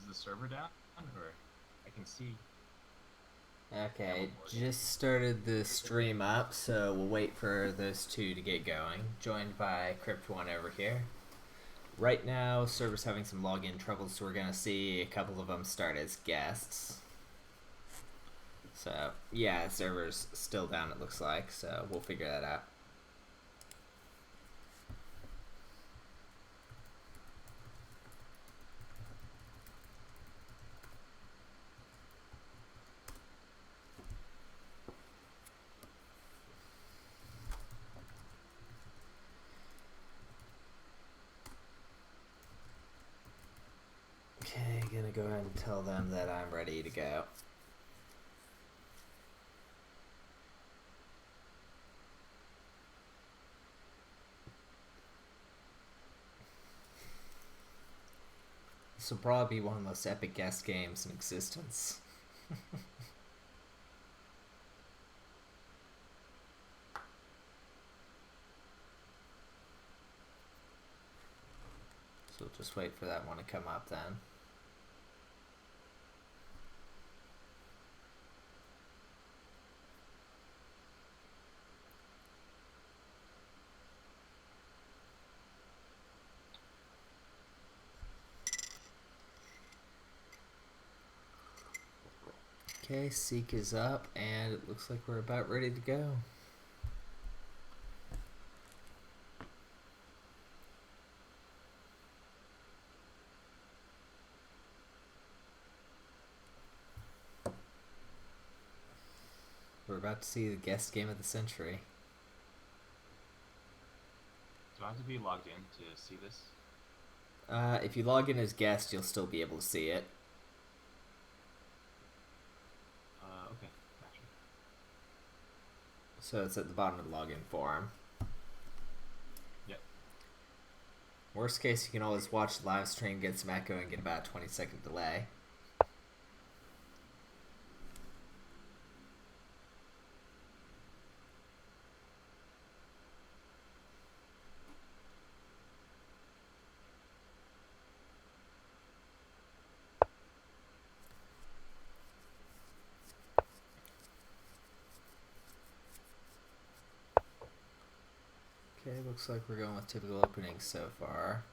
the server down, or I can see. Okay, just started the stream up, so we'll wait for those two to get going. Joined by Crypt1 over here. Right now, server's having some login troubles, so we're gonna see a couple of them start as guests. So, yeah, the server's still down, it looks like, so we'll figure that out. Okay, gonna go ahead and tell them that I'm ready to go. This will probably be one of the most epic guest games in existence. So we'll just wait for that one to come up then. Okay, Seek is up, and it looks like we're about ready to go. We're about to see the guest game of the century. Do I have to be logged in to see this? If you log in as guest, you'll still be able to see it. Okay, gotcha. So it's at the bottom of the login form. Yep. Worst case, you can always watch the live stream, get some echo, and get about a 20-second delay. Okay, looks like we're going with typical openings so far.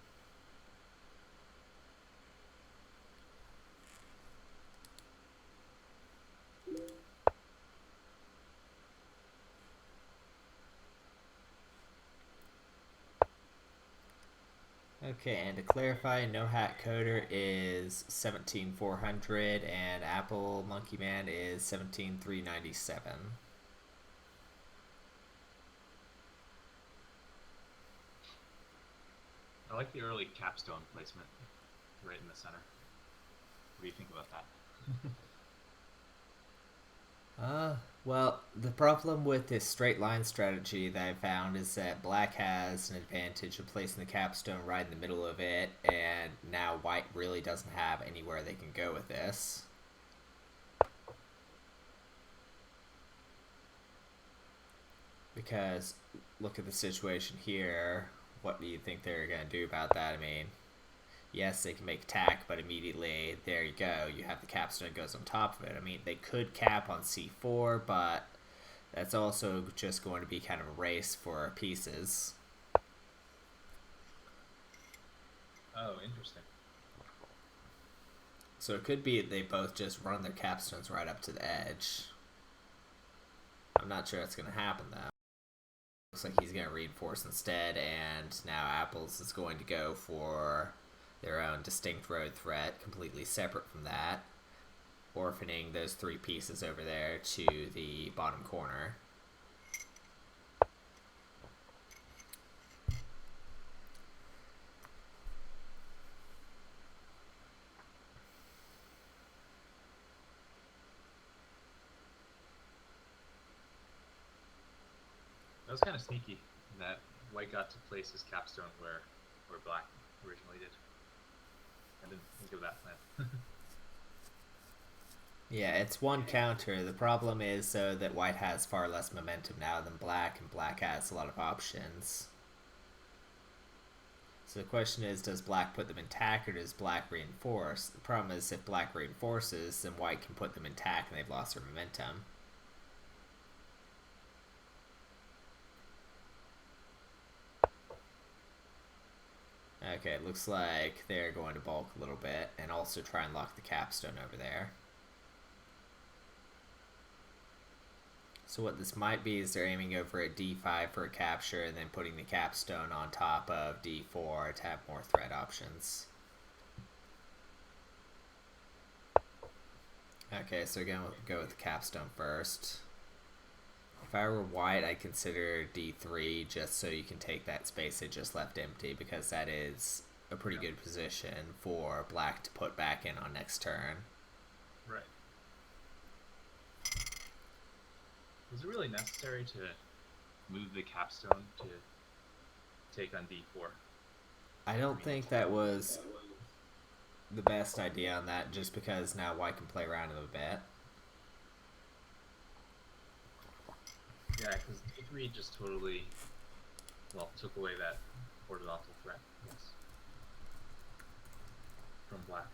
Okay, and to clarify, NohatCoder is 17,400 and applemonkeyman is 17,397. I like the early capstone placement right in the center. What do you think about that? Well, the problem with this straight line strategy that I found is that black has an advantage of placing the capstone right in the middle of it, and now white really doesn't have anywhere they can go with this. Because, look at the situation here. What do you think they're going to do about that? I mean, yes, they can make attack, but immediately, there you go. You have the capstone goes on top of it. I mean, they could cap on c4, but that's also just going to be kind of a race for pieces. Oh, interesting. So it could be they both just run their capstones right up to the edge. I'm not sure that's going to happen, though. Looks like he's going to reinforce instead, and now Apples is going to go for their own distinct road threat, completely separate from that, orphaning those three pieces over there to the bottom corner. That was kind of sneaky that white got to place his capstone where black originally did. I didn't think of that plan. Yeah, it's one counter. The problem is, though, that white has far less momentum now than black, and black has a lot of options. So So the question is, does black put them in tack or does black reinforce? The problem is if black reinforces, then white can put them in tack and they've lost their momentum. Okay, it looks like they're going to bulk a little bit and also try and lock the capstone over there. So what this might be is they're aiming over at d5 for a capture and then putting the capstone on top of d4 to have more threat options. Okay, so we're going to go with the capstone first. If I were white, I'd consider d3 just so you can take that space they just left empty, because that is a pretty good position for black to put back in on next turn. Right. Was it really necessary to move the capstone to take on d4? I don't think that was the best idea on that, just because now white can play around it a bit. Yeah, because d3 just totally, well, took away that horizontal threat, yes, from black.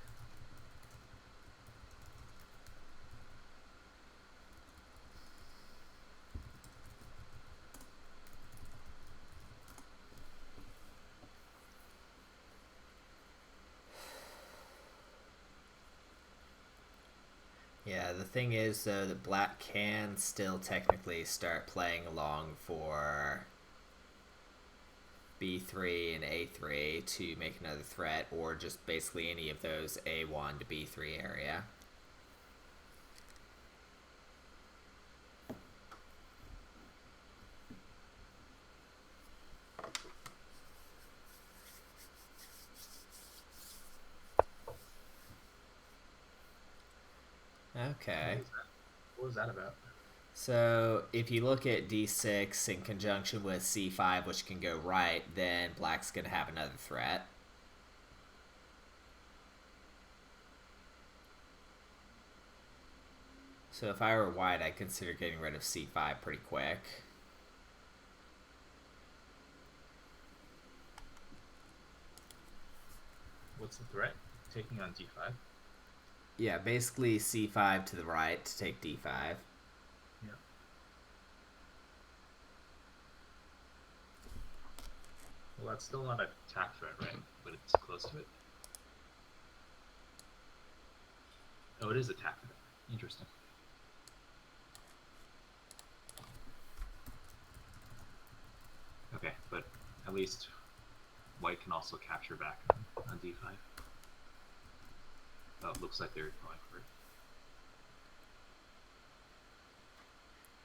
Yeah, the thing is, though, that black can still technically start playing along for b3 and a3 to make another threat, or just basically any of those a1 to b3 area. Okay. What was that about? So if you look at d6 in conjunction with c5, which can go right, then black's going to have another threat. So if I were white, I'd consider getting rid of c5 pretty quick. What's the threat? Taking on d5? Yeah, basically c5 to the right to take d5. Yeah. Well, that's still not a attack threat, right? But it's close to it. Oh, it is a attack threat. Interesting. Okay, but at least white can also capture back on d5. Oh, it looks like they're going for it.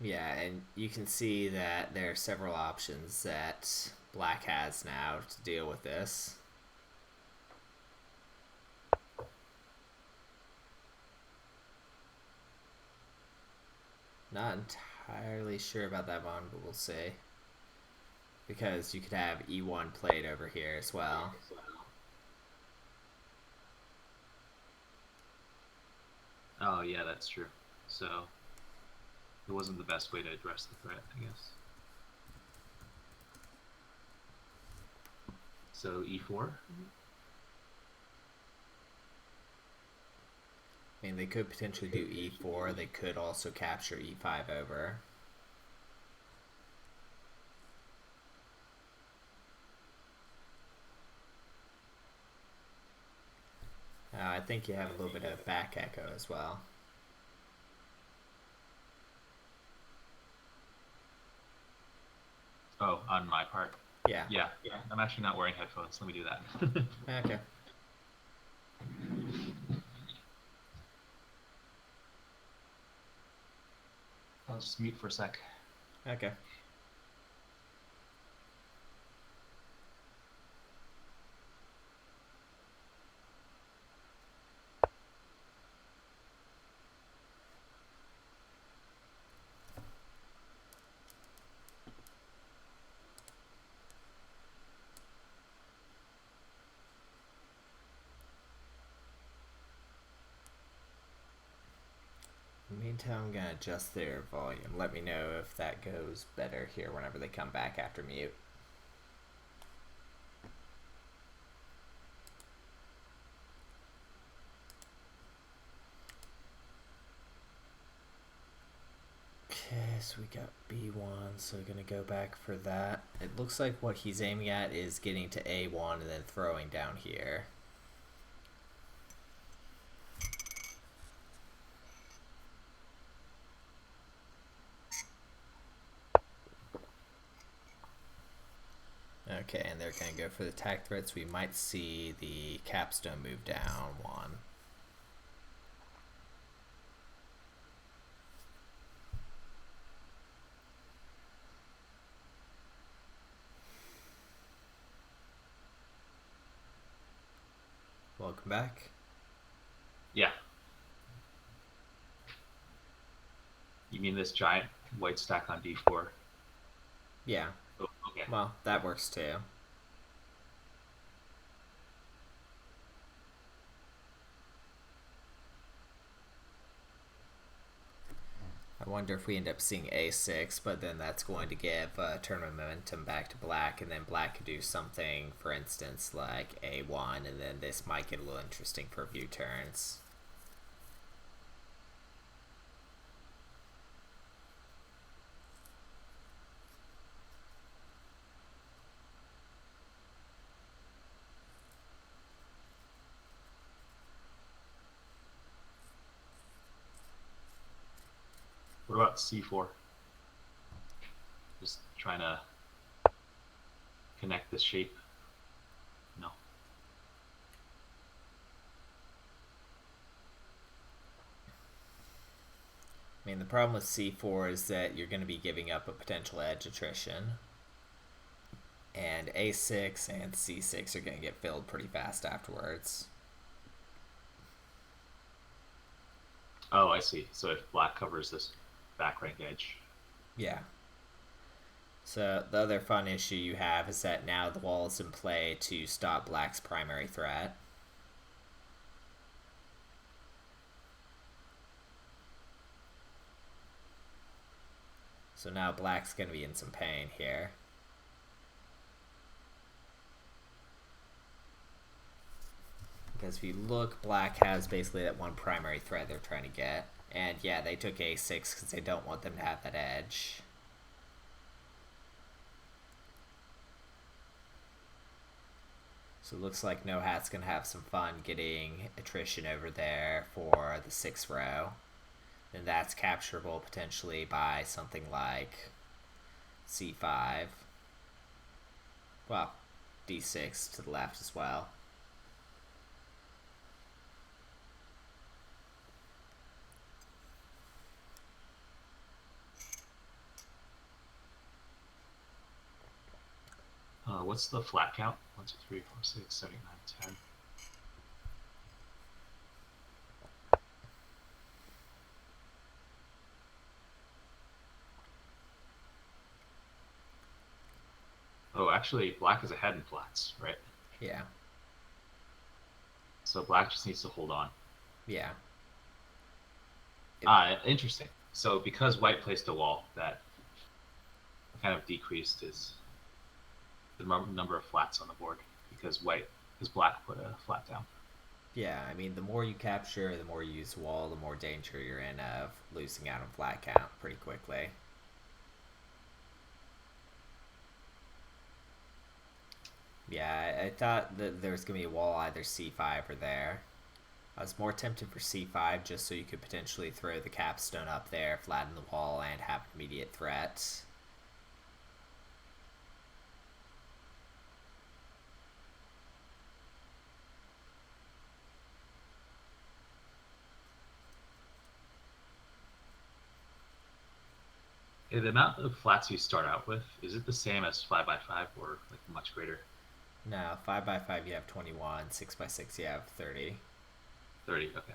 Yeah, and you can see that there are several options that black has now to deal with this. Not entirely sure about that one, but we'll see. Because you could have e1 played over here as well. Oh, yeah, that's true. So it wasn't the best way to address the threat, I guess. So e4? I mean, they could potentially do e4. They could also capture e5 over. I think you have a little bit of back echo as well. Oh, on my part? Yeah. Yeah. I'm actually not wearing headphones. Let me do that. Okay. I'll just mute for a sec. Okay. In the meantime, I'm going to adjust their volume. Let me know if that goes better here whenever they come back after mute. Okay, so we got B1, so we're gonna go back for that. It looks like what he's aiming at is getting to A1 and then throwing down here. Okay, and they're gonna go for the attack threats. We might see the capstone move down one. Welcome back. Yeah. You mean this giant white stack on D4? Yeah. Oh, okay. Well, that works too. I wonder if we end up seeing A6, but then that's going to give tournament momentum back to black, and then black could do something, for instance, like A1, and then this might get a little interesting for a few turns. What about C4? Just trying to connect this shape. No. I mean, the problem with C4 is that you're going to be giving up a potential edge attrition. And A6 and C6 are going to get filled pretty fast afterwards. Oh, I see. So if black covers this back rank edge. Yeah. So the other fun issue you have is that now the wall is in play to stop black's primary threat. So now black's going to be in some pain here. Because if you look, black has basically that one primary threat they're trying to get. And yeah, they took A6 because they don't want them to have that edge. So it looks like NohatCoder's going to have some fun getting attrition over there for the 6th row. And that's capturable potentially by something like C5. Well, D6 to the left as well. What's the flat count? 1, 2, 3, 4, 6, 7, 8, 9, 10. Oh, actually, black is ahead in flats, right? Yeah. So black just needs to hold on. Yeah. Interesting. So because white placed a wall, that kind of decreased the number of flats on the board because black put a flat down. Yeah, I mean, the more you capture, the more you use the wall, the more danger you're in of losing out on flat count pretty quickly. Yeah, I thought that there was going to be a wall either C5 or there. I was more tempted for C5 just so you could potentially throw the capstone up there, flatten the wall, and have an immediate threat. The amount of flats you start out with, is it the same as 5x5 or like much greater? No, 5x5 you have 21, 6x6 you have 30. 30, okay.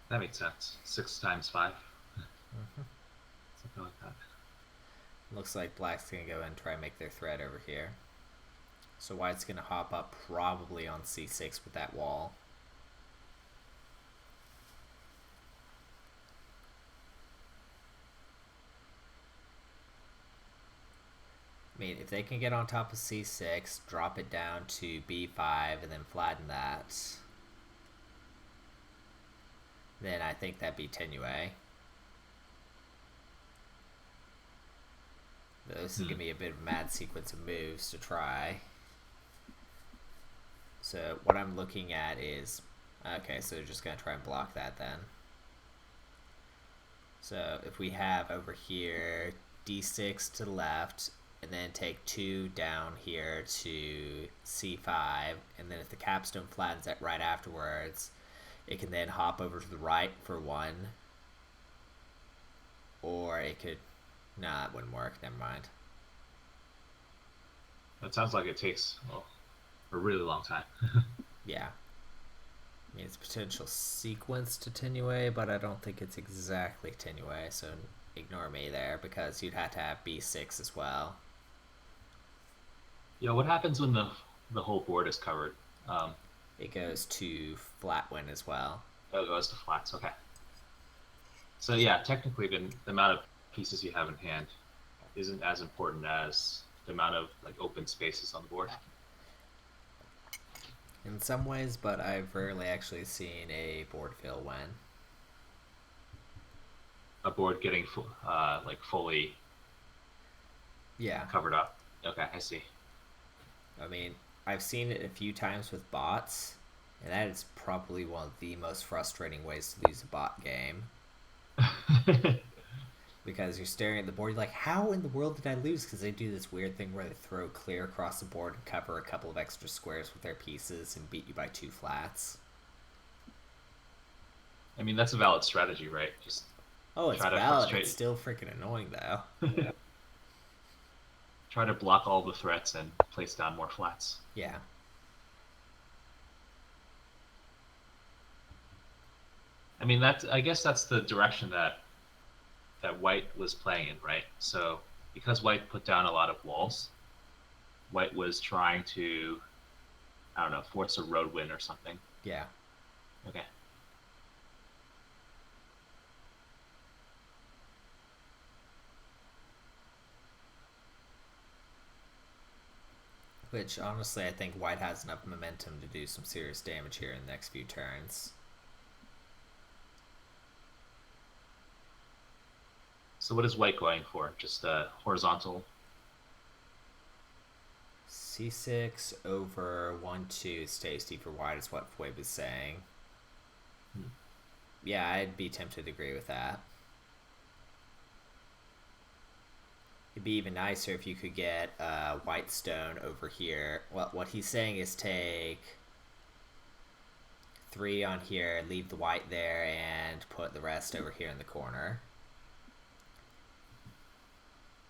That makes sense. 6 times 5. Something like that. Looks like black's going to go and try and make their threat over here. So white's going to hop up probably on C6 with that wall. I mean, if they can get on top of C6, drop it down to B5, and then flatten that, then I think that'd be Tenue. This is gonna be a bit of a mad sequence of moves to try. So what I'm looking at is, okay, so they're just gonna try and block that then. So if we have over here d6 to the left, and then take 2 down here to c5, and then if the capstone flattens it right afterwards, it can then hop over to the right for 1. Or it could... Nah, it wouldn't work. Never mind. That sounds like it takes a really long time. Yeah. I mean, it's potential sequence to Tenue, but I don't think it's exactly Tenue, so ignore me there, because you'd have to have b6 as well. Yeah, what happens when the whole board is covered? It goes to flat win as well. Oh, it goes to flats. Okay. So yeah, technically the amount of pieces you have in hand isn't as important as the amount of like open spaces on the board. In some ways, but I've rarely actually seen a board fail win. A board getting like fully covered up. Okay, I see. I mean, I've seen it a few times with bots, and that is probably one of the most frustrating ways to lose a bot game. Because you're staring at the board, you're like, how in the world did I lose? Because they do this weird thing where they throw clear across the board and cover a couple of extra squares with their pieces and beat you by 2 flats. I mean, that's a valid strategy, right? Just it's valid. It's still freaking annoying, though. Yeah. Try to block all the threats and place down more flats. Yeah. I mean, I guess that's the direction that white was playing in, right? So because white put down a lot of walls, white was trying to, I don't know, force a road win or something. Yeah. Okay. Which, honestly, I think white has enough momentum to do some serious damage here in the next few turns. So what is white going for? Just a horizontal? c6 over 1-2 is tasty for white is what Fwib is saying. Yeah, I'd be tempted to agree with that. It'd be even nicer if you could get white stone over here. Well, what he's saying is take 3 on here, leave the white there, and put the rest over here in the corner.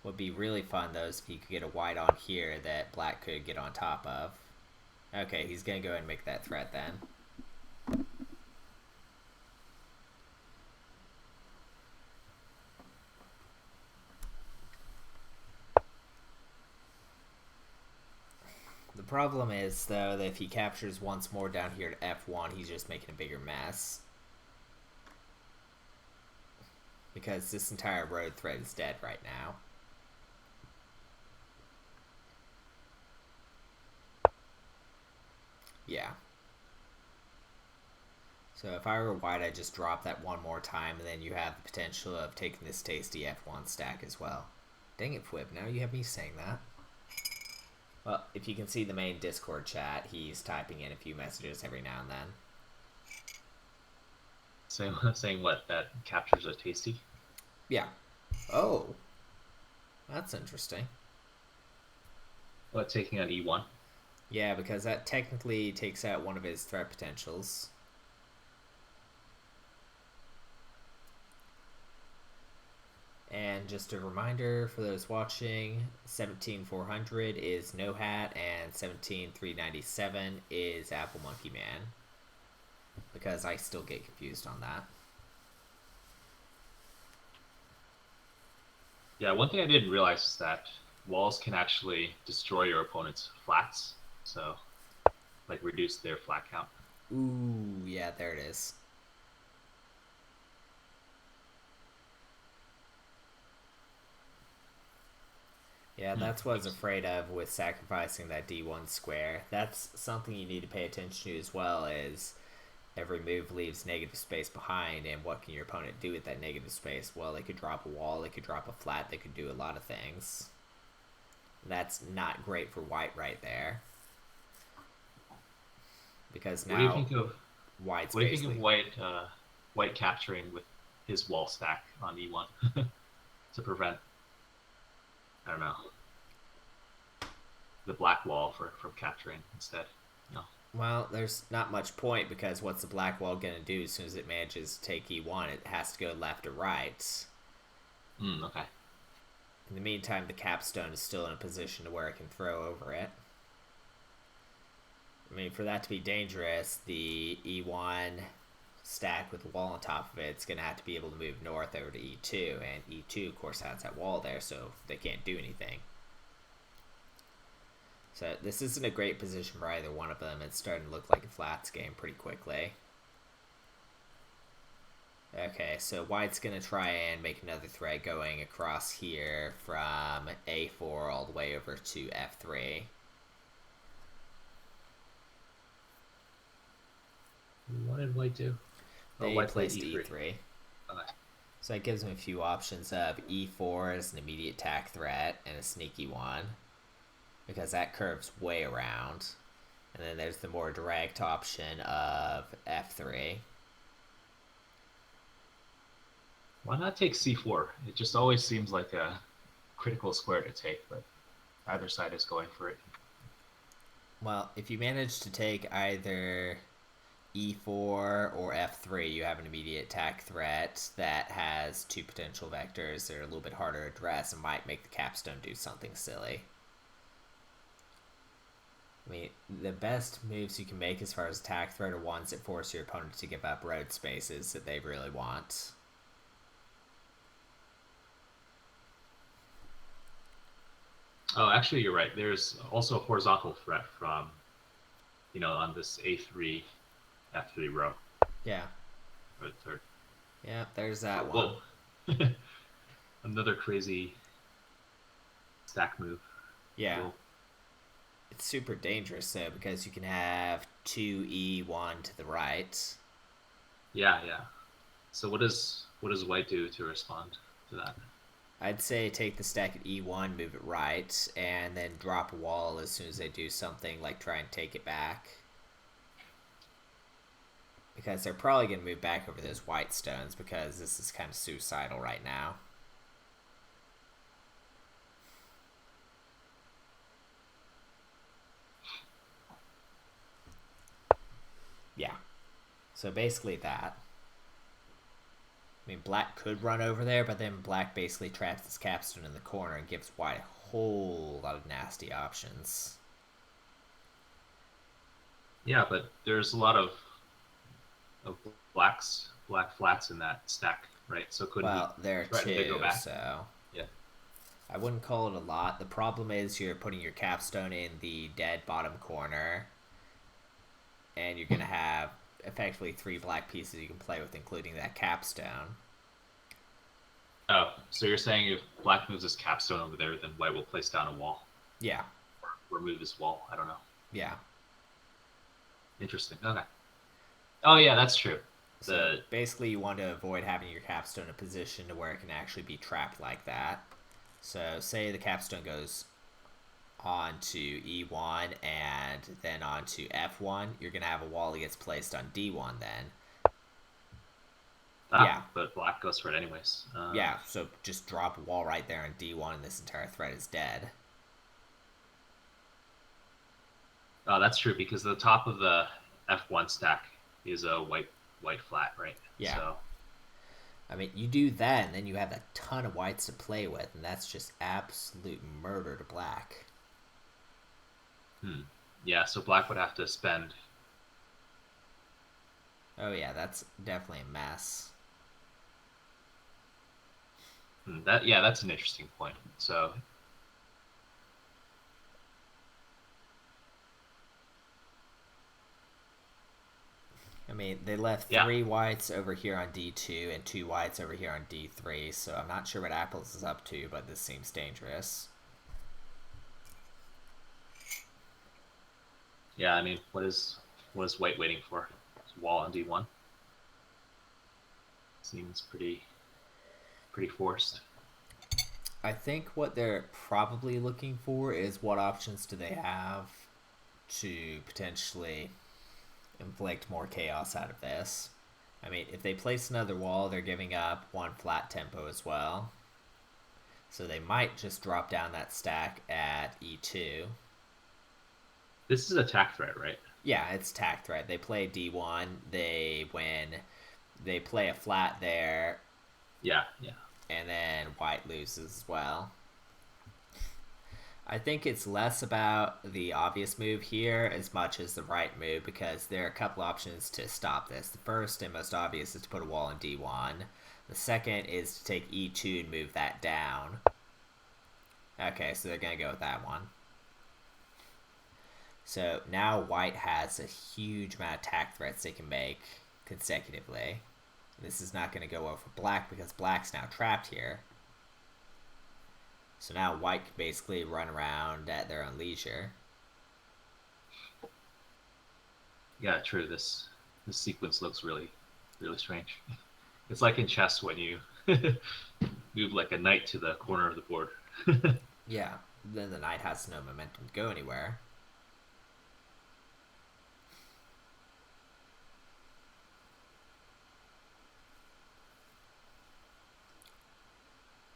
Would be really fun, though, is if you could get a white on here that black could get on top of. Okay, he's going to go ahead and make that threat then. The problem is, though, that if he captures once more down here to F1, he's just making a bigger mess. Because this entire road thread is dead right now. Yeah. So if I were white, I'd just drop that one more time, and then you have the potential of taking this tasty F1 stack as well. Dang it, Fwib, now you have me saying that. Well, if you can see the main Discord chat, he's typing in a few messages every now and then. Saying what? That captures a tasty? Yeah. Oh. That's interesting. What, taking on E1? Yeah, because that technically takes out one of his threat potentials. And just a reminder for those watching, 17400 is Nohat and 17397 is applemonkeyman. Because I still get confused on that. Yeah, one thing I didn't realize is that walls can actually destroy your opponent's flats. So, like, reduce their flat count. Ooh, yeah, there it is. Yeah, that's what I was afraid of with sacrificing that D1 square. That's something you need to pay attention to as well, is every move leaves negative space behind, and what can your opponent do with that negative space? Well, they could drop a wall, they could drop a flat, they could do a lot of things. That's not great for white right there. Because What do you now think of white's what do you think of basically... white capturing with his wall stack on E1 to prevent, I don't know, the black wall from capturing instead? No. Well, there's not much point because what's the black wall going to do as soon as it manages to take E1? It has to go left or right. Okay. In the meantime, the capstone is still in a position to where it can throw over it. I mean, for that to be dangerous, the E1 stack with the wall on top of it's going to have to be able to move north over to E2, and E2, of course, has that wall there, so they can't do anything. So this isn't a great position for either one of them. It's starting to look like a flats game pretty quickly. Okay, so white's going to try and make another thread going across here from A4 all the way over to F3. What did white do? They White played placed E3. E3. Okay. So that gives them a few options of E4 as an immediate attack threat and a sneaky one, because that curves way around. And then there's the more direct option of F3. Why not take C4? It just always seems like a critical square to take, but either side is going for it. Well, if you manage to take either E4 or F3, you have an immediate attack threat that has two potential vectors that are a little bit harder to address and might make the capstone do something silly. I mean, the best moves you can make as far as attack threat are ones that force your opponent to give up road spaces that they really want. Oh, actually, you're right. There's also a horizontal threat from, on this A3, F3 row. Yeah. Or third. Yeah, there's that one. Whoa. Another crazy stack move. Yeah. Whoa. It's super dangerous though because you can have 2E1 to the right. Yeah, yeah. So what does white do to respond to that? I'd say take the stack at E1, move it right, and then drop a wall as soon as they do something like try and take it back. Because they're probably going to move back over those white stones because this is kind of suicidal right now. Yeah. So basically that. I mean, black could run over there, but then black basically traps this capstone in the corner and gives white a whole lot of nasty options. Yeah, but there's a lot of black flats in that stack, right? So couldn't he Well, there are threaten to go two, back? so Yeah. I wouldn't call it a lot. The problem is you're putting your capstone in the dead bottom corner, and you're going to have effectively three black pieces you can play with, including that capstone. Oh, so you're saying if black moves his capstone over there, then white will place down a wall Yeah, or remove his wall? I don't know. yeah. Interesting. Okay. Oh yeah, that's true. So basically, you want to avoid having your capstone in a position to where it can actually be trapped like that. So say the capstone goes on to E1 and then on to F1, you're going to have a wall that gets placed on D1 then. Yeah. But black goes for it anyways. Yeah, so just drop a wall right there on D1 and this entire thread is dead. Oh, that's true because the top of the F1 stack is a white flat, right? Yeah. So I mean, you do that and then you have a ton of whites to play with, and that's just absolute murder to black. yeah, so black would have to spend. Oh yeah, that's definitely a mess. That's an interesting point. So I mean, they left yeah, three whites over here on D2 and two whites over here on D3, so I'm not sure what Apples is up to, but this seems dangerous. yeah. I mean, what is white waiting for? Wall on D1 seems pretty forced. I think what they're probably looking for is what options do they have to potentially inflict more chaos out of this. I mean, if they place another wall, they're giving up one flat tempo as well. So they might just drop down that stack at E2. This is attack threat, right? Yeah, it's tact, right? They play D1, they win. They play a flat there, Yeah, yeah. and then white loses as well. I think it's less about the obvious move here as much as the right move because there are a couple options to stop this. The first and most obvious is to put a wall in D1. The second is to take E2 and move that down. Okay, so they're going to go with that one. So now white has a huge amount of attack threats they can make consecutively. This is not going to go well for black because black's now trapped here. So now white can basically run around at their own leisure. Yeah, true. This sequence looks really strange. It's like in chess when you move like a knight to the corner of the board. Yeah, then the knight has no momentum to go anywhere.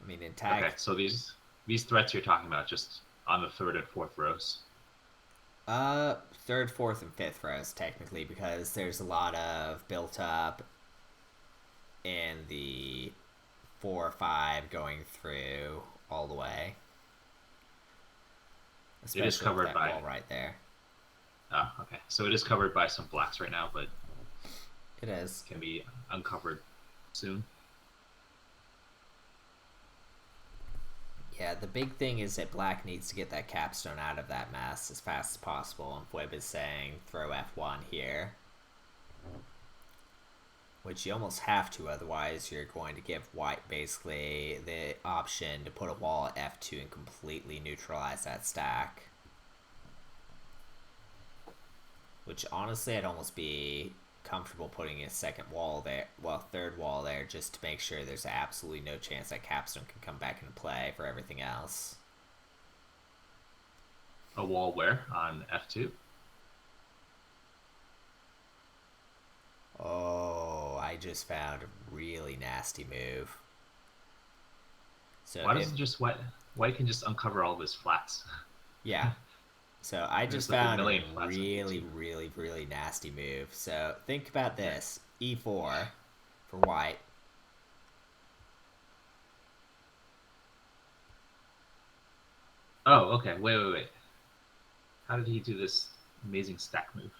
I mean, in tag. Okay, so these threats you're talking about just on the third and fourth rows. Third, fourth, and fifth rows technically because there's a lot of built up in the 4 or 5 going through all the way. Especially It is covered that by wall right there. Oh, okay. So it is covered by some blacks right now, but it is can be uncovered soon. Yeah, the big thing is that black needs to get that capstone out of that mess as fast as possible, and Fwib is saying throw F1 here. Which you almost have to, otherwise you're going to give white basically the option to put a wall at F2 and completely neutralize that stack. Which honestly I'd almost be comfortable putting a second wall there, well, third wall there, just to make sure there's absolutely no chance that capstone can come back into play for everything else. A wall where? On F2? Oh, I just found a really nasty move. So why doesn't just white can just uncover all of his flats? Yeah. So I just like found a really nasty move. So think about this. E4 for white. Oh, okay. Wait. How did he do this amazing stack move?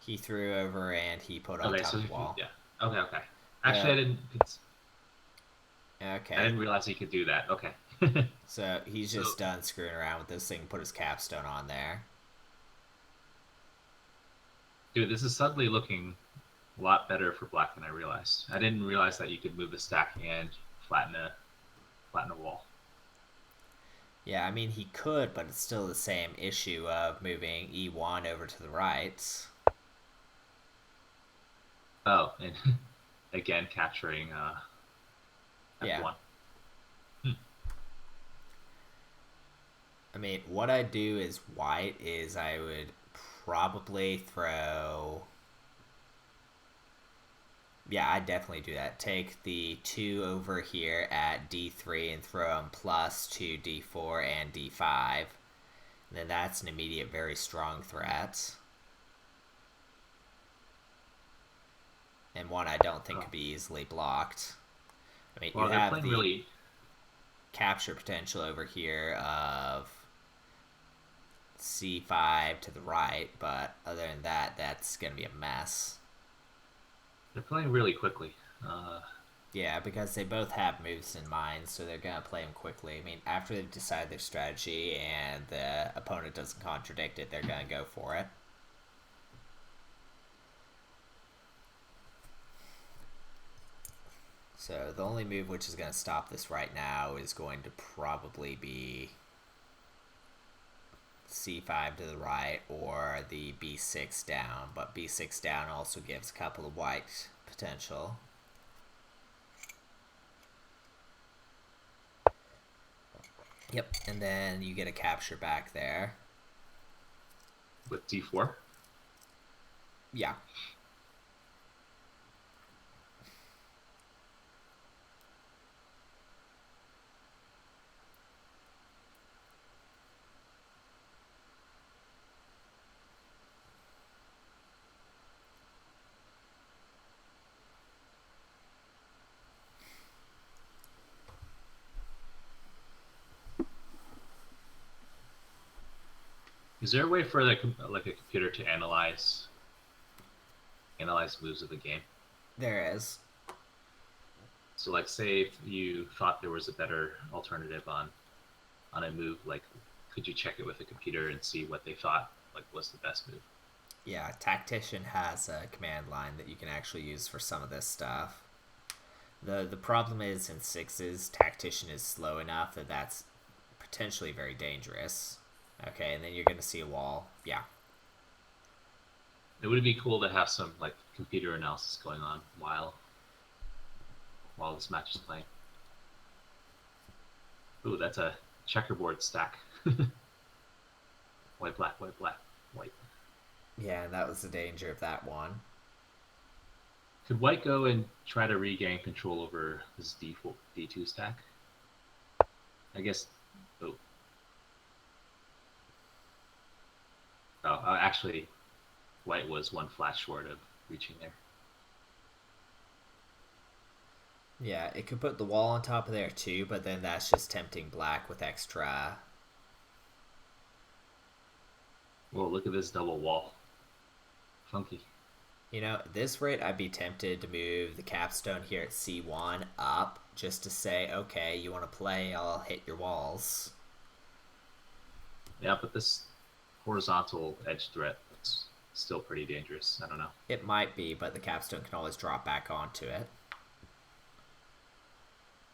He threw over and he put on top of the wall. Yeah. Okay. Actually, I didn't. Okay. I didn't realize he could do that. Okay. So he's just done screwing around with this thing. Put his capstone on there. Dude, this is suddenly looking a lot better for black than I realized. I didn't realize that you could move the stack and flatten a wall. Yeah, I mean he could, but it's still the same issue of moving E1 over to the right. Oh, and again capturing F1. Yeah. I mean, what I'd do as white is I would probably throw... Yeah, I'd definitely do that. Take the 2 over here at D3 and throw them plus to D4 and D5. And then that's an immediate, very strong threat. And one I don't think could be easily blocked. I mean, you have the capture potential over here of C5 to the right, but other than that, that's going to be a mess. They're playing really quickly. Yeah, because they both have moves in mind, so they're going to play them quickly. I mean, after they've decided their strategy and the opponent doesn't contradict it, they're going to go for it. So the only move which is going to stop this right now is going to probably be C5 to the right or the B6 down, but B6 down also gives a couple of white potential. Yep, and then you get a capture back there. with d4. Yeah. Is there a way for like a computer to analyze moves of the game? There is. So like say if you thought there was a better alternative on a move, like could you check it with a computer and see what they thought like was the best move? Yeah, Tactician has a command line that you can actually use for some of this stuff. The problem is in sixes, Tactician is slow enough that that's potentially very dangerous. Okay, and then you're gonna see a wall. Yeah. It would be cool to have some like computer analysis going on while this match is playing. Ooh, that's a checkerboard stack. White, black, white, black, white. Yeah, that was the danger of that one. Could white go and try to regain control over this D4, D2 stack? I guess. Oh, actually, white was one flat short of reaching there. Yeah, it could put the wall on top of there too, but then that's just tempting black with extra. Whoa, look at this double wall. Funky. You know, at this rate, I'd be tempted to move the capstone here at C1 up just to say, okay, you want to play, I'll hit your walls. Yeah, but this horizontal edge threat is still pretty dangerous. I don't know. It might be, but the capstone can always drop back onto it.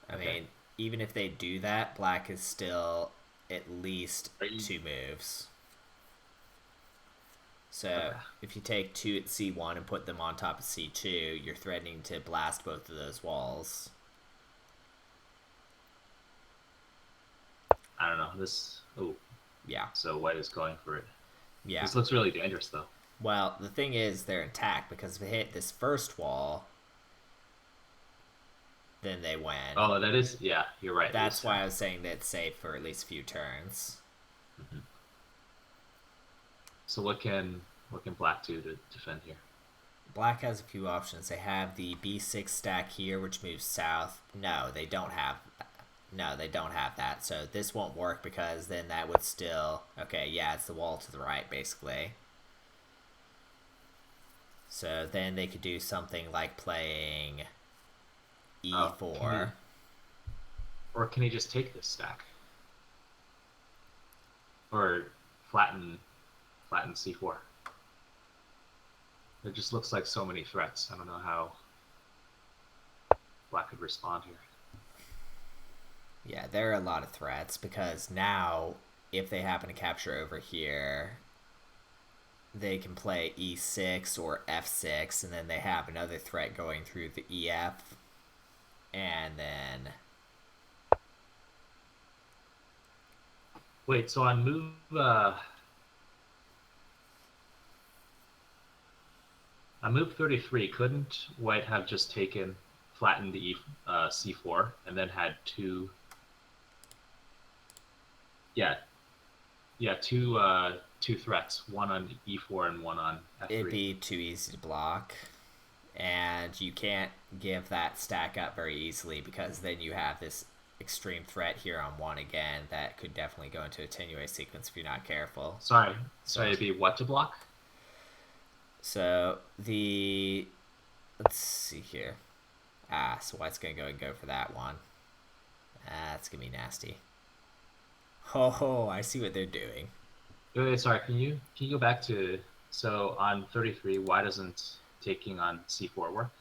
I mean, even if they do that, black is still at least 2 moves. So if you take 2 at C1 and put them on top of C2, you're threatening to blast both of those walls. I don't know. This. Oh. Yeah. So white is going for it. Yeah. This looks really dangerous, though. Well, the thing is, they're intact because if they hit this first wall, then they win. Oh, that is. Yeah, you're right. That's why I was saying that it's safe for at least a few turns. Mm-hmm. So what can black do to defend here? Black has a few options. They have the B6 stack here, which moves south. No, they don't have that. So this won't work because then that would still... Okay, yeah, it's the wall to the right, basically. So then they could do something like playing E4. Or can he just take this stack? Or flatten C4? It just looks like so many threats. I don't know how black could respond here. Yeah, there are a lot of threats because now if they happen to capture over here, they can play E6 or F6, and then they have another threat going through the EF, and then... Wait, so on move... on move 33, couldn't white have just flattened the C4, and then had two... Yeah, two threats, one on E4 and one on F3. It'd be too easy to block, and you can't give that stack up very easily because then you have this extreme threat here on 1 again that could definitely go into a tenuous sequence if you're not careful. Sorry, it'd be what to block? So let's see here. So white's gonna go and go for that one. That's gonna be nasty. Oh, I see what they're doing. Wait, sorry, can you go back to... So on 33, why doesn't taking on C4 work?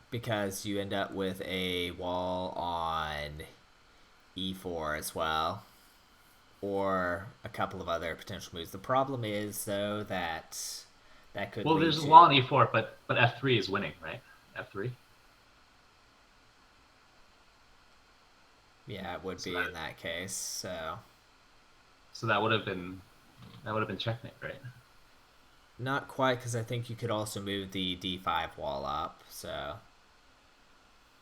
Because you end up with a wall on E4 as well. Or a couple of other potential moves. The problem is, though, that could Well, there's a wall on E4, but F3 is winning, right? F3? Yeah, it would So be that in that case. So that would have been checkmate, right? not quite, because I think you could also move the d5 wall up. So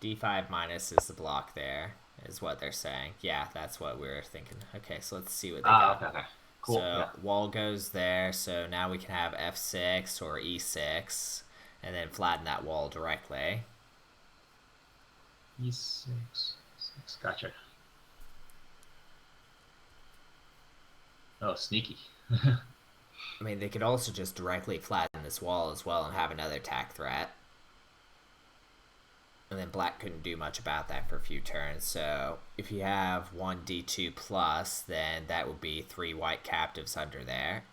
d5 minus is the block there, is what they're saying. Yeah, that's what we were thinking. Okay, so let's see what they Ah, got. okay, okay, cool, So yeah. wall goes there. So now we can have f6 or e6, and then flatten that wall directly. E6, 6, gotcha. Oh, sneaky. I mean, they could also just directly flatten this wall as well and have another attack threat. And then black couldn't do much about that for a few turns. So if you have one d2 plus, then that would be 3 white captives under there.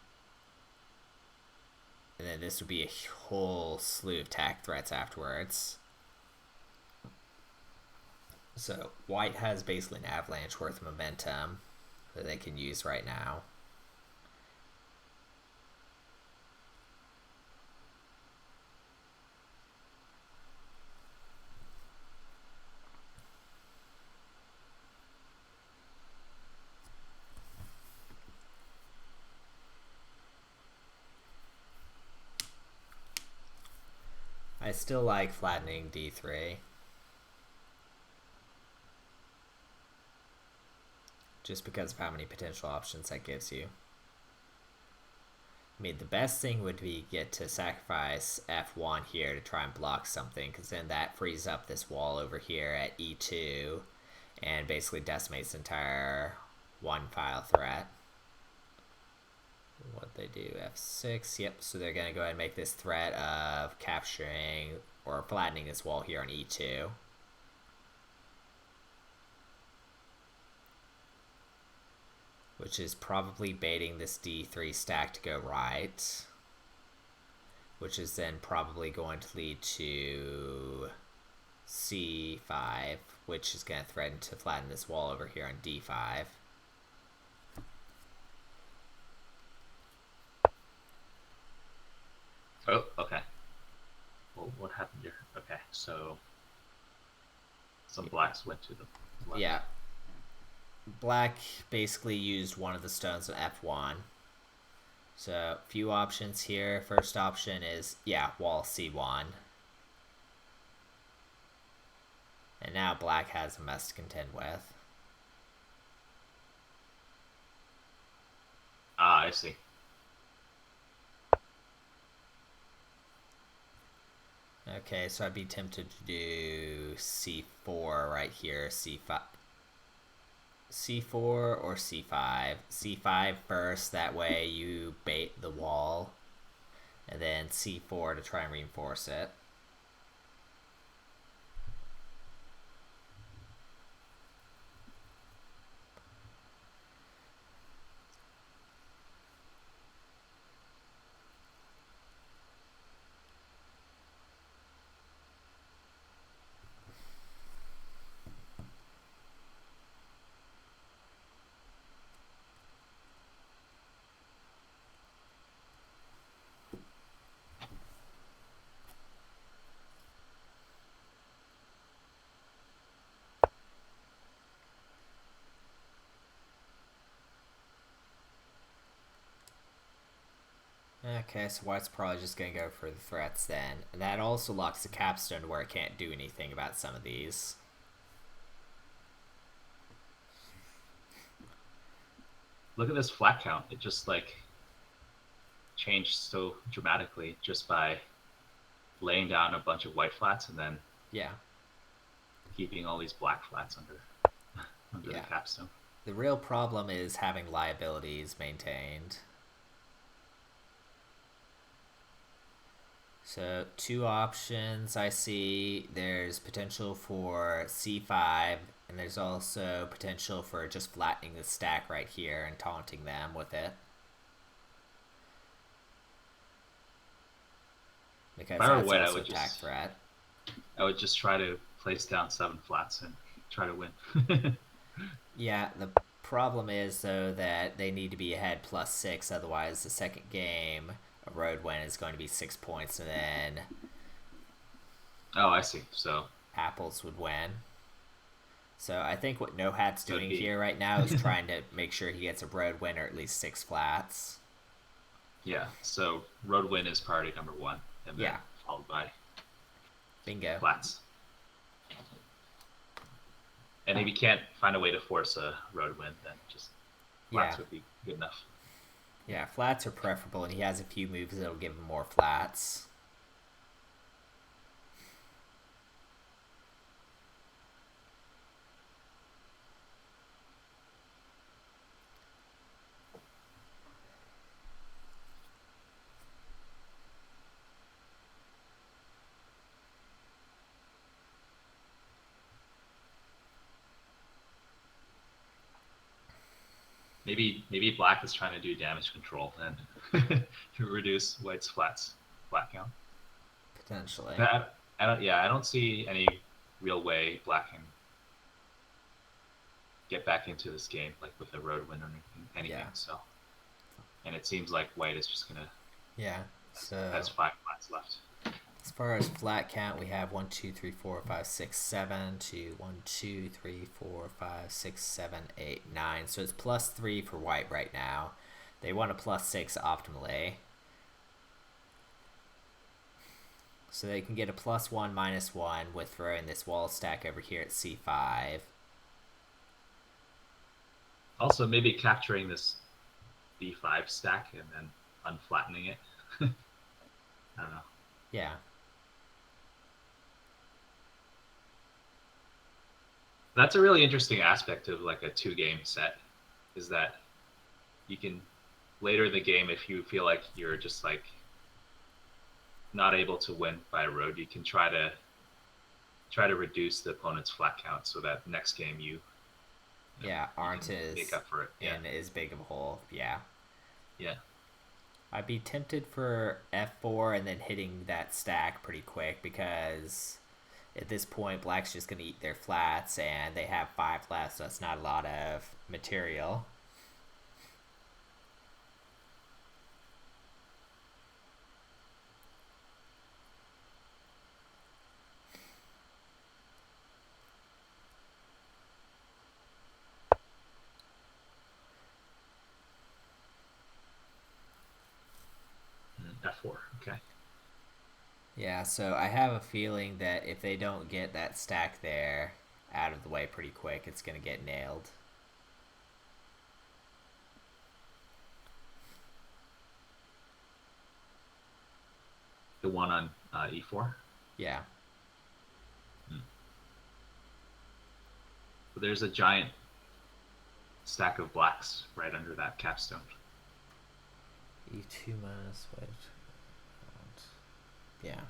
And then this would be a whole slew of attack threats afterwards. So white has basically an avalanche worth of momentum that they can use right now. I still like flattening d3. Just because of how many potential options that gives you. I mean, the best thing would be get to sacrifice f1 here to try and block something, because then that frees up this wall over here at e2 and basically decimates the entire one file threat. What they do, f6, yep, so they're going to go ahead and make this threat of capturing or flattening this wall here on e2. Which is probably baiting this d3 stack to go right. Which is then probably going to lead to c5, which is going to threaten to flatten this wall over here on d5. Oh, okay. Well, what happened here? Okay, so some blacks went to the left. Yeah. Black basically used one of the stones on f1. So, few options here. First option is, yeah, wall c1. And now black has a mess to contend with. Ah, I see. Okay, so I'd be tempted to do c4 right here, c5. c4 or c5. c5 first, that way you bait the wall. And then c4 to try and reinforce it. Okay, so white's probably just going to go for the threats then. And that also locks the capstone to where it can't do anything about some of these. Look at this flat count. It just like changed so dramatically just by laying down a bunch of white flats and then Yeah. keeping all these black flats under the Yeah. capstone. The real problem is having liabilities maintained. So, two options I see. There's potential for c5, and there's also potential for just flattening the stack right here and taunting them with it. Because If I were that's white, also attack threat. I would just try to place down 7 flats and try to win. Yeah, the problem is, though, that they need to be ahead +6, otherwise the second game, a road win, is going to be 6 points, and then Oh, I see. So apples would win. So I think what Nohat's So it'd doing be here right now is trying to make sure he gets a road win or at least 6 flats. yeah. So road win is priority number one, and then Yeah, followed by bingo. flats. And if you can't find a way to force a road win, then just Yeah, flats would be good enough. yeah, flats are preferable, and he has a few moves that'll give him more flats. Maybe black is trying to do damage control and to reduce white's flat count. Potentially. I don't see any real way black can get back into this game like with a road win or anything. Yeah. So, and it seems like white is just gonna Yeah. has So 5 flats left. as far as flat count, we have 1, 2, 3, 4, 5, 6, 7 to 1, 2, 3, 4, 5, 6, 7, 8, 9. So it's +3 for white right now. They want a +6 optimally. So they can get a +1, -1 with throwing this wall stack over here at C5. Also, maybe capturing this B5 stack and then unflattening it. I don't know. Yeah. That's a really interesting aspect of like a 2 game set, is that you can later in the game, if you feel like you're just like not able to win by a road, you can try to reduce the opponent's flat count so that next game Yeah, you aren't can make as up for it. Yeah, in as big of a hole. Yeah. yeah, I'd be tempted for F4 and then hitting that stack pretty quick because at this point, black's just going to eat their flats and they have 5 flats, so that's not a lot of material. F4. Okay. Yeah, so I have a feeling that if they don't get that stack there out of the way pretty quick, it's going to get nailed. The one on E4. Yeah. But there's a giant stack of blacks right under that capstone. E2 minus white. Yeah.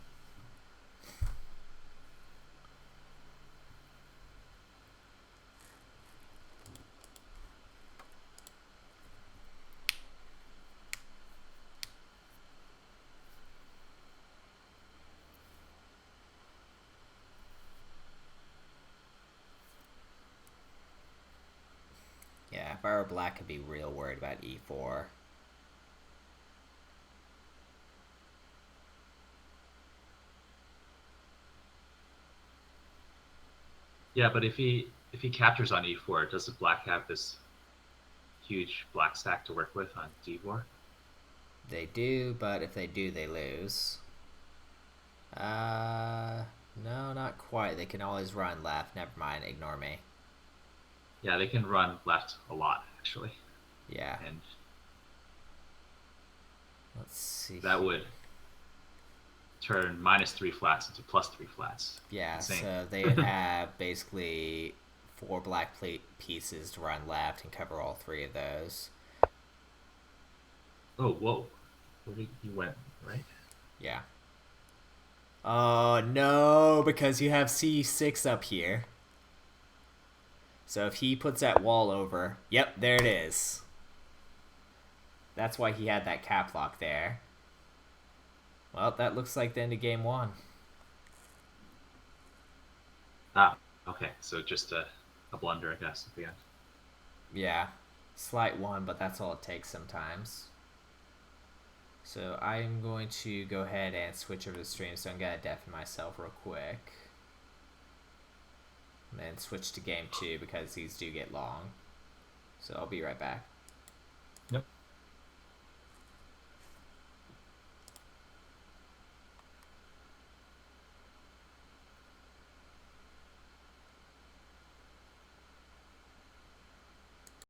Yeah, if I were black, I'd be real worried about E4. Yeah, but if he captures on E4, doesn't black have this huge black stack to work with on D4? They do, but if they do, they lose. No, not quite. They can always run left. Never mind, ignore me. Yeah, they can run left a lot actually, Yeah. and Let's see. that would turn -3 flats into +3 flats. Yeah, Insane. so they would have basically 4 black plate pieces to run left and cover all 3 of those. Oh, whoa. He went, right? Yeah. Oh, no, because you have C6 up here. So if he puts that wall over... Yep, there it is. That's why he had that cap lock there. Well, that looks like the end of game 1. Ah, okay. So just a blunder, I guess, at the end. Yeah. Slight one, but that's all it takes sometimes. So I'm going to go ahead and switch over the stream, so I'm going to deafen myself real quick. and then switch to game 2 because these do get long. So I'll be right back.